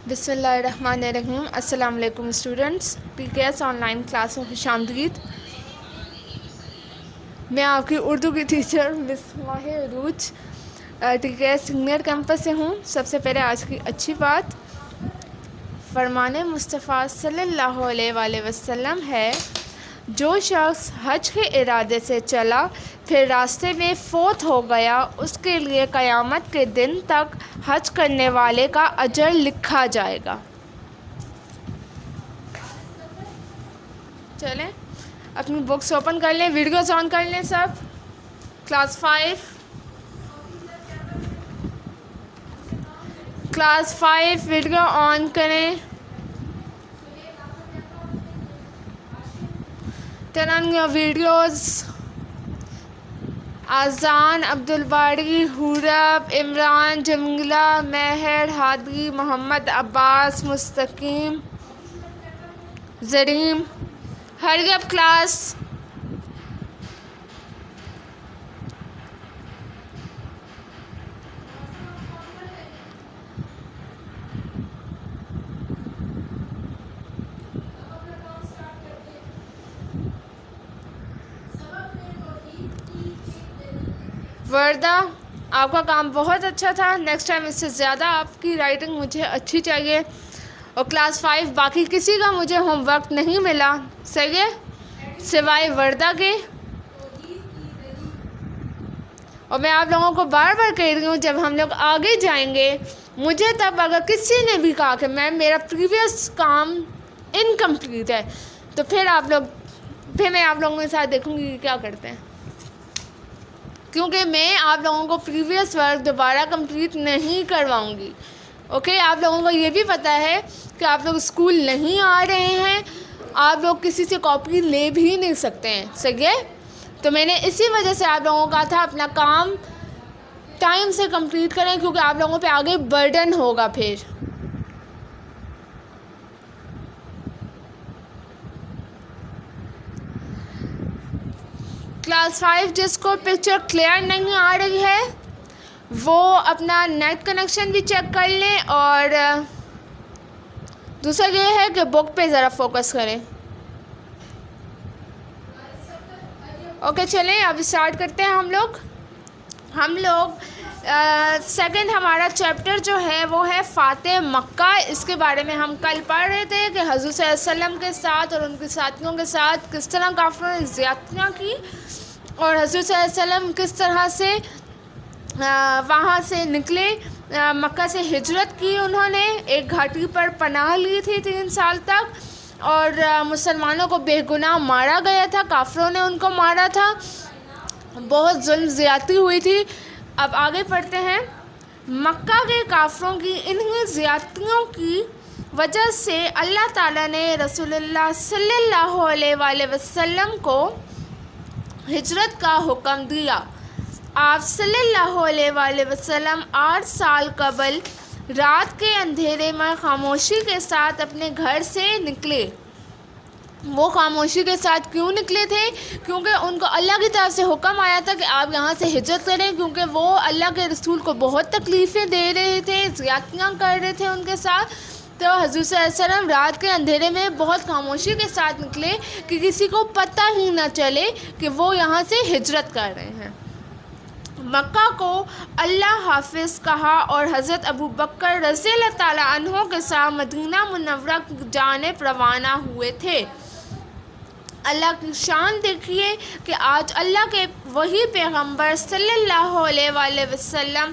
بسم اللہ الرحمن الرحیم۔ السلام علیکم اسٹوڈنٹس، پی کے ایس آن لائن کلاس میں خوش آمدید۔ میں آپ کی اردو کی ٹیچر مس ماہر عروج ٹی کے ایس سینئر کیمپس سے ہوں۔ سب سے پہلے آج کی اچھی بات، فرمان مصطفیٰ صلی اللہ علیہ وآلہ وسلم ہے، جو شخص حج کے ارادے سے چلا پھر راستے میں فوت ہو گیا، اس کے لیے قیامت کے دن تک حج کرنے والے کا اجر لکھا جائے گا۔ چلیں اپنی بکس اوپن کر لیں، ویڈیوز آن کر لیں سب۔ کلاس 5 ویڈیو آن کریں۔ Turn on your videos۔ آذان، عبدالباری، حورب، عمران، جمیلہ، مہر، ہادی، محمد عباس، مستقیم، زریم۔ ہری اپ کلاس۔ وردہ، آپ کا کام بہت اچھا تھا، نیکسٹ ٹائم اس سے زیادہ آپ کی رائٹنگ مجھے اچھی چاہیے۔ اور کلاس 5 باقی کسی کا مجھے ہوم ورک نہیں ملا، صحیح ہے، سوائے وردہ کے۔ اور میں آپ لوگوں کو بار بار کہہ رہی ہوں، جب ہم لوگ آگے جائیں گے، مجھے تب اگر کسی نے بھی کہا کہ میم میرا پریویس کام انکمپلیٹ ہے، تو پھر میں آپ لوگوں کے ساتھ دیکھوں گی کہ کیا کرتے ہیں، کیونکہ میں آپ لوگوں کو پریویس ورک دوبارہ کمپلیٹ نہیں کرواؤں گی۔ اوکے، آپ لوگوں کو یہ بھی پتہ ہے کہ آپ لوگ اسکول نہیں آ رہے ہیں، آپ لوگ کسی سے کاپی لے بھی نہیں سکتے ہیں، صحیح ہے؟ تو میں نے اسی وجہ سے آپ لوگوں کو کہا تھا اپنا کام ٹائم سے کمپلیٹ کریں، کیونکہ آپ لوگوں پہ آگے برڈن ہوگا پھر۔ کلاس 5 جس کو پکچر کلیئر نہیں آ رہی ہے وہ اپنا نیٹ کنیکشن بھی چیک کر لیں، اور دوسرا یہ ہے کہ بک پہ ذرا فوکس کریں۔ اوکے، چلیں اب اسٹارٹ کرتے ہیں ہم لوگ سیکنڈ ہمارا چیپٹر جو ہے وہ ہے فاتح مکہ۔ اس کے بارے میں ہم کل پڑھ رہے تھے کہ حضور صلی اللہ علیہ وسلم کے ساتھ اور ان کے ساتھیوں کے ساتھ کس طرح کافروں نے زیادتیاں کی، اور حضور صلی اللہ علیہ وسلم کس طرح سے وہاں سے نکلے، مکہ سے ہجرت کی، انہوں نے ایک گھاٹی پر پناہ لی تھی 3 سال تک، اور مسلمانوں کو بے گناہ مارا گیا تھا، کافروں نے ان کو مارا تھا، بہت ظلم زیادتی ہوئی تھی۔ اب آگے پڑھتے ہیں۔ مکہ کے کافروں کی انہی زیادتیوں کی وجہ سے اللہ تعالیٰ نے رسول اللہ صلی اللہ علیہ وآلہ وسلم کو ہجرت کا حکم دیا۔ آپ صلی اللہ علیہ وآلہ وسلم 8 سال قبل رات کے اندھیرے میں خاموشی کے ساتھ اپنے گھر سے نکلے۔ وہ خاموشی کے ساتھ کیوں نکلے تھے؟ کیونکہ ان کو اللہ کی طرف سے حکم آیا تھا کہ آپ یہاں سے ہجرت کریں، کیونکہ وہ اللہ کے رسول کو بہت تکلیفیں دے رہے تھے، زیادتیاں کر رہے تھے ان کے ساتھ۔ تو حضور صلی اللہ علیہ وسلم رات کے اندھیرے میں بہت خاموشی کے ساتھ نکلے کہ کسی کو پتہ ہی نہ چلے کہ وہ یہاں سے ہجرت کر رہے ہیں۔ مکہ کو اللہ حافظ کہا اور حضرت ابوبکر رضی اللہ تعالیٰ عنہ کے ساتھ مدینہ منورہ کی جانب روانہ ہوئے تھے۔ اللہ کی شان دیکھیے کہ آج اللہ کے وہی پیغمبر صلی اللہ علیہ وآلہ وسلم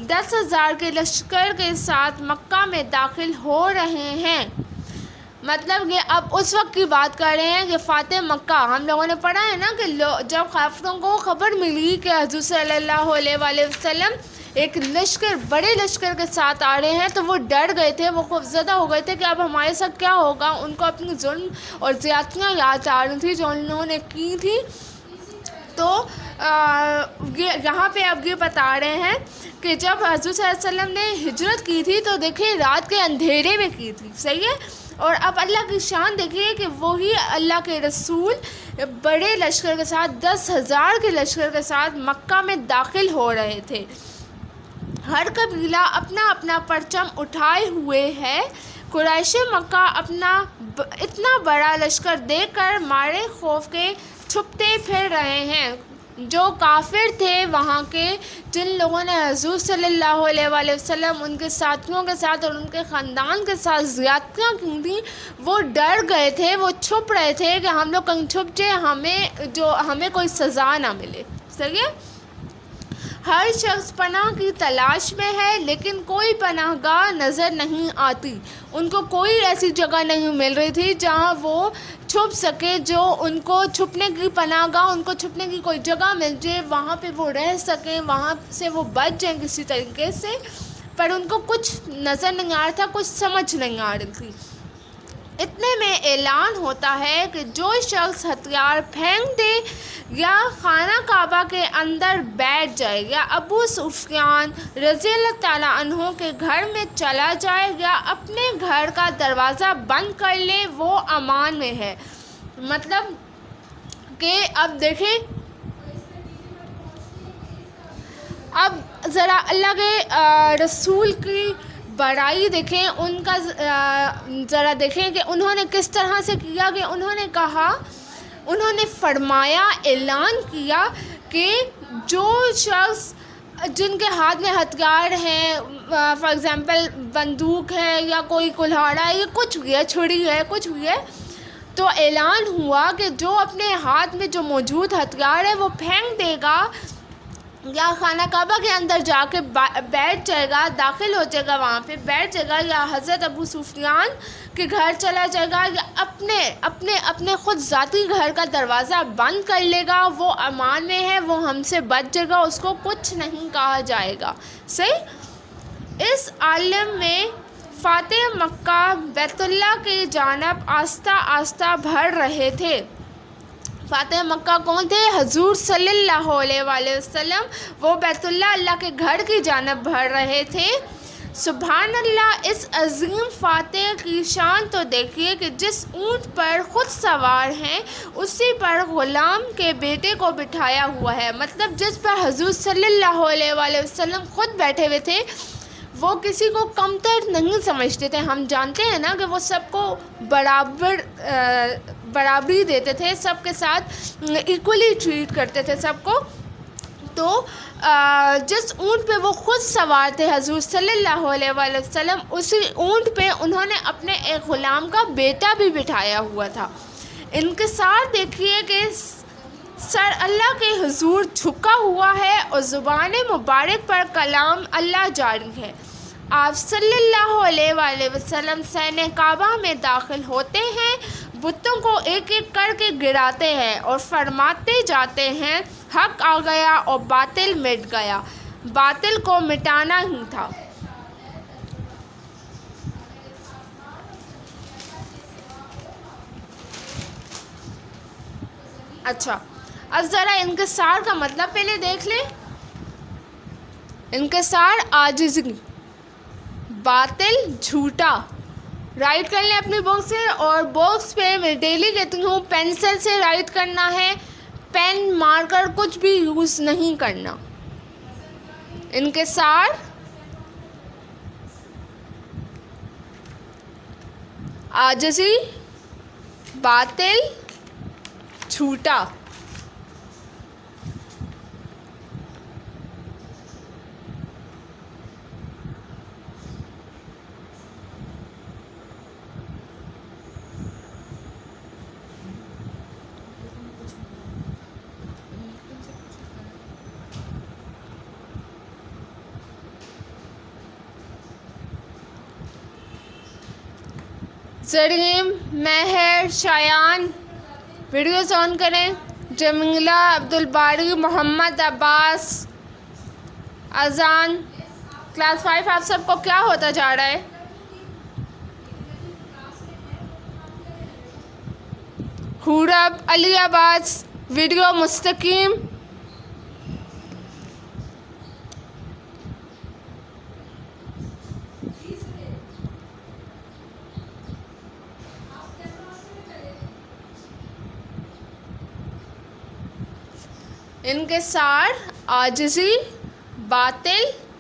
10,000 کے لشکر کے ساتھ مکہ میں داخل ہو رہے ہیں۔ مطلب کہ اب اس وقت کی بات کر رہے ہیں کہ فاتح مکہ، ہم لوگوں نے پڑھا ہے نا کہ جب کافروں کو خبر ملی کہ حضور صلی اللہ علیہ وآلہ وسلم ایک بڑے لشکر کے ساتھ آ رہے ہیں، تو وہ ڈر گئے تھے، وہ خوفزدہ ہو گئے تھے کہ اب ہمارے ساتھ کیا ہوگا۔ ان کو اپنی ظلم اور زیادتیاں یاد آ رہی تھی جو انہوں نے کی تھی۔ تو یہاں پہ اب یہ بتا رہے ہیں کہ جب حضور صلی اللہ علیہ وسلم نے ہجرت کی تھی تو دیکھیں رات کے اندھیرے میں کی تھی، صحیح ہے؟ اور اب اللہ کی شان دیکھیے کہ وہی اللہ کے رسول بڑے لشکر کے ساتھ 10,000 کے لشکر کے ساتھ مکہ میں داخل ہو رہے تھے۔ ہر قبیلہ اپنا اپنا پرچم اٹھائے ہوئے ہے. قریش مکہ اپنا اتنا بڑا لشکر دیکھ کر مارے خوف کے چھپتے پھر رہے ہیں. جو کافر تھے وہاں کے، جن لوگوں نے حضور صلی اللہ علیہ وآلہ وسلم ان کے ساتھیوں کے ساتھ اور ان کے خاندان کے ساتھ زیادتیاں کی تھیں، وہ ڈر گئے تھے، وہ چھپ رہے تھے کہ ہم لوگ کہیں چھپ جائے، ہمیں کوئی سزا نہ ملے. صحیح ہے. ہر شخص پناہ کی تلاش میں ہے لیکن کوئی پناہ گاہ نظر نہیں آتی. ان کو کوئی ایسی جگہ نہیں مل رہی تھی جہاں وہ چھپ سکے، جو ان کو چھپنے کی پناہ گاہ، ان کو چھپنے کی کوئی جگہ مل جائے، وہاں پہ وہ رہ سکیں، وہاں سے وہ بچ جائیں کسی طریقے سے. پر ان کو کچھ نظر نہیں آ رہا تھا، کچھ سمجھ نہیں آ رہی تھی. اتنے میں اعلان ہوتا ہے کہ جو شخص ہتھیار پھینک دے یا خانہ کعبہ کے اندر بیٹھ جائے یا ابو سفیان رضی اللہ تعالیٰ عنہ کے گھر میں چلا جائے یا اپنے گھر کا دروازہ بند کر لے، وہ امان میں ہے. مطلب کہ اب دیکھیں، اب ذرا اللہ کے رسول کی بڑائی دیکھیں، ان کا ذرا دیکھیں کہ انہوں نے کس طرح سے کیا. کہ انہوں نے کہا، انہوں نے فرمایا، اعلان کیا کہ جو شخص جن کے ہاتھ میں ہتھیار ہیں، فار ایگزامپل بندوق ہے یا کوئی کلہاڑا ہے یا کچھ بھی ہے، چھری ہے، کچھ بھی ہے، تو اعلان ہوا کہ جو اپنے ہاتھ میں جو موجود ہتھیار ہے وہ پھینک دے گا یا خانہ کعبہ کے اندر جا کے بیٹھ جائے گا، داخل ہو جائے گا، وہاں پہ بیٹھ جائے گا، یا حضرت ابو سفیان کے گھر چلا جائے گا یا اپنے خود ذاتی گھر کا دروازہ بند کر لے گا، وہ امان میں ہے، وہ ہم سے بچ جائے گا، اس کو کچھ نہیں کہا جائے گا. صحیح. اس عالم میں فاتح مکہ بیت اللہ کی جانب آہستہ آہستہ بڑھ رہے تھے. فاتح مکہ کون تھے؟ حضور صلی اللہ علیہ وآلہ وسلم. وہ بیت اللہ کے گھر کی جانب بڑھ رہے تھے. سبحان اللہ. اس عظیم فاتح کی شان تو دیکھیے کہ جس اونٹ پر خود سوار ہیں اسی پر غلام کے بیٹے کو بٹھایا ہوا ہے. مطلب جس پر حضور صلی اللہ علیہ وآلہ وسلم خود بیٹھے ہوئے تھے، وہ کسی کو کمتر نہیں سمجھتے تھے. ہم جانتے ہیں نا کہ وہ سب کو برابری دیتے تھے، سب کے ساتھ ایکولی ٹریٹ کرتے تھے سب کو. تو جس اونٹ پہ وہ خود سوار تھے حضور صلی اللہ علیہ وآلہ وسلم، اسی اونٹ پہ انہوں نے اپنے ایک غلام کا بیٹا بھی بٹھایا ہوا تھا. انکسار دیکھیے کہ سر اللہ کے حضور جھکا ہوا ہے اور زبان مبارک پر کلام اللہ جاری ہے. آپ صلی اللہ علیہ وآلہ وسلم صحن کعبہ میں داخل ہوتے ہیں، بتوں کو ایک ایک کر کے گراتے ہیں اور فرماتے جاتے ہیں، حق آ گیا اور باطل مٹ گیا. باطل کو مٹانا ہی تھا. اچھا، اب ذرا انکسار کا مطلب پہلے دیکھ لیں. انکسار عاجزی، باطل جھوٹا. رائٹ کر لیں اپنی بک سے، اور باکس پہ میں ڈیلی کہتی ہوں پینسل سے رائٹ کرنا ہے، پین مارکر کچھ بھی یوز نہیں کرنا. انکسار، عاجزی، باطل، جھوٹا. زریم، مہر، شایان ویڈیوز آن کریں. جمیلہ، عبدالباری، محمد عباس، اذان. کلاس 5 آپ سب کو کیا ہوتا جا رہا ہے؟ حورب، علی عباس، ویڈیو مستقیم. انکسار، عاجزی، باطل،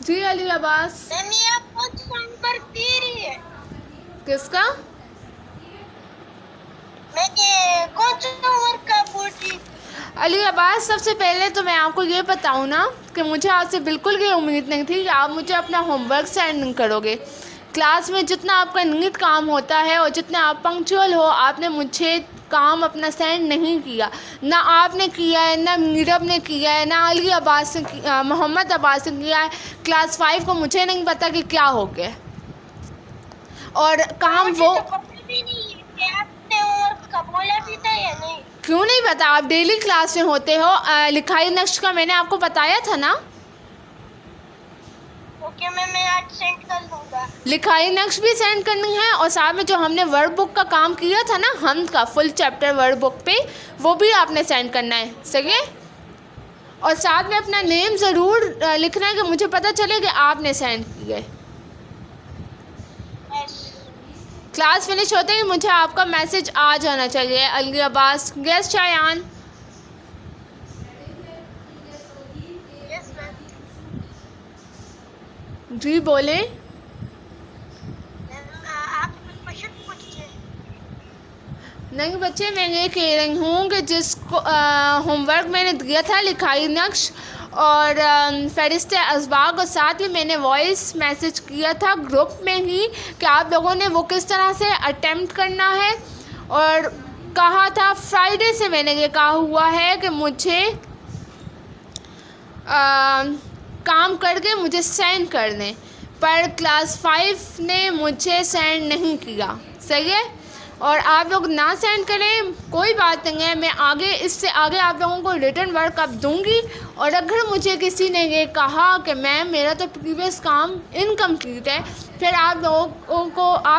جی علی عباس. میم یہ آپ کون سا نمبر دے رہی ہے؟ کس کا؟ میں کہ کون سا نمبر کا بول رہی؟ علی عباس سب سے پہلے تو میں آپ کو یہ بتاؤں نا کہ مجھے آپ سے بالکل یہ امید نہیں تھی کہ آپ مجھے اپنا ہوم ورک سینڈ نہیں کرو گے. کلاس میں جتنا آپ کا نیت کام ہوتا ہے اور جتنا آپ پنکچوئل ہو، آپ نے مجھے کام اپنا سینڈ نہیں کیا. نہ آپ نے کیا ہے، نہ میرب نے کیا ہے، نہ علی عباس نے محمد عباس نے کیا ہے. کلاس 5 کو مجھے نہیں پتا کہ کیا ہو گیا. اور کام مجھے وہ تو پتہ بھی نہیں ہے کہ آپ نے ہوم ورک کا بولا بھی تھا یا نہیں. کیوں نہیں پتا؟ آپ ڈیلی کلاس میں ہوتے ہو. لکھائی نقش کا میں نے آپ کو بتایا تھا نا. اوکے میم میں آج سینڈ کر دوں گا. لکھائی نقش بھی سینڈ کرنی ہے، اور ساتھ میں جو ہم نے ورڈ بک کا کام کیا تھا نا حمد کا فل چیپٹر ورڈ بک پہ، وہ بھی آپ نے سینڈ کرنا ہے. صحیح ہے؟ اور ساتھ میں اپنا نیم ضرور لکھنا ہے کہ مجھے پتہ چلے کہ آپ نے سینڈ کیا ہے. کلاس فنش ہوتے ہی مجھے آپ کا میسج آ جانا چاہیے. علی عباس گیس شایان. یس میم. جی بولیں. آپ کچھ کوشچن پوچھیے. نہیں بچے، میں یہ کہہ رہی ہوں کہ جس کو ہوم ورک میں نے دیا تھا لکھائی نقش اور فہرست اسباق، اور ساتھ ہی میں نے وائس میسج کیا تھا گروپ میں ہی کہ آپ لوگوں نے وہ کس طرح سے اٹیمپٹ کرنا ہے، اور کہا تھا فرائیڈے سے میں نے یہ کہا ہوا ہے کہ مجھے کام کر کے مجھے سینڈ کر دیں، پر کلاس 5 نے مجھے سینڈ نہیں کیا. صحیح ہے؟ اور آپ لوگ نہ سینڈ کریں کوئی بات نہیں ہے، میں آگے اس سے آگے آپ لوگوں کو ریٹرن ورک اب دوں گی. اور اگر مجھے کسی نے یہ کہا کہ میم میرا تو پریویس کام انکمپلیٹ ہے، پھر آپ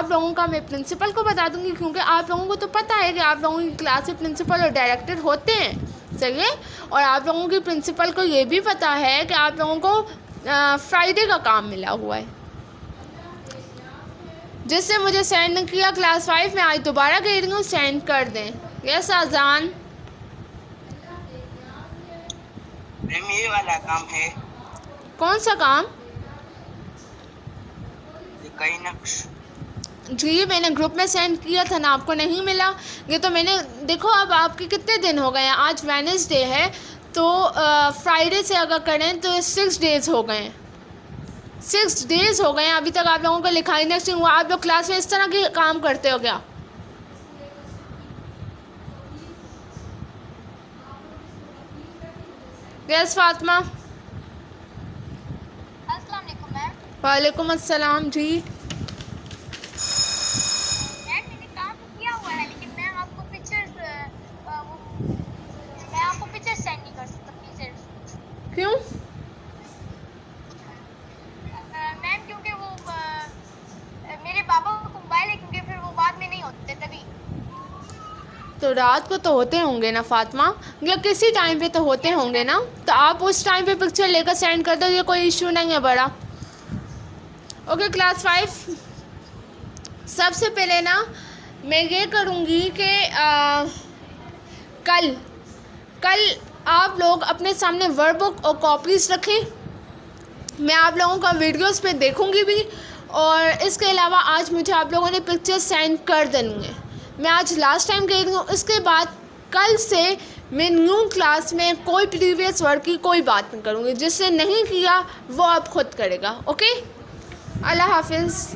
لوگوں کا میں پرنسپل کو بتا دوں گی، کیونکہ آپ لوگوں کو تو پتہ ہے کہ آپ لوگوں کی کلاس سے پرنسپل اور ڈائریکٹر ہوتے ہیں. صحیح ہے؟ اور آپ لوگوں کی پرنسپل کو یہ بھی پتہ ہے کہ آپ لوگوں کو فرائیڈے کا کام ملا ہوا ہے، جس سے مجھے سینڈ نہیں کیا. کلاس 5 میں آج دوبارہ کہہ رہی ہوں سینڈ کر دیں. یس آذان. میم یہ والا کام ہے. کون سا کام؟ لکھائی نقش. جی میں نے گروپ میں سینڈ کیا تھا نا، آپ کو نہیں ملا. یہ تو میں نے دیکھو اب آپ کے کتنے دن ہو گئے ہیں. آج وینسڈے ہے تو فرائیڈے سے اگر کریں تو 6 ڈیز ہو گئے ہیں. 6 ڈیز ہو گئے ہیں ابھی تک آپ لوگوں کو لکھائی نقش نہیں ہوا. آپ لوگ کلاس میں اس طرح کے کام کرتے ہو کیا؟ یس فاطمہ. السلام علیکم میم. وعلیکم السلام. جی میم میں نے کام تو کیا ہوا ہے، لیکن میں آپ کو پکچرز سینڈ نہیں کر سکتا. پکچرز کیوں؟ میم کیونکہ وہ میرے پاپا کو موبائل ہے، کیونکہ پھر وہ بعد میں نہیں ہوتے تبھی. تو رات کو تو ہوتے ہوں گے نا فاطمہ، یا کسی ٹائم پہ تو ہوتے ہوں گے نا، تو آپ اس ٹائم پہ پکچر لے کر سینڈ کر دو. یہ کوئی ایشو نہیں ہے بڑا. اوکے کلاس 5 سب سے پہلے نا میں یہ کروں گی کہ کل آپ لوگ اپنے سامنے ورڈ بک اور کاپیز رکھیں. میں آپ لوگوں کا ویڈیوز پہ دیکھوں گی بھی، اور اس کے علاوہ آج مجھے آپ لوگوں نے پکچر سینڈ کر دینی ہے. میں آج لاسٹ ٹائم کہہ رہی ہوں. اس کے بعد کل سے میں نیو کلاس میں کوئی پریویس ورک کی کوئی بات نہیں کروں گی. جس نے نہیں کیا وہ اب خود کرے گا. اوکے؟ اللہ حافظ.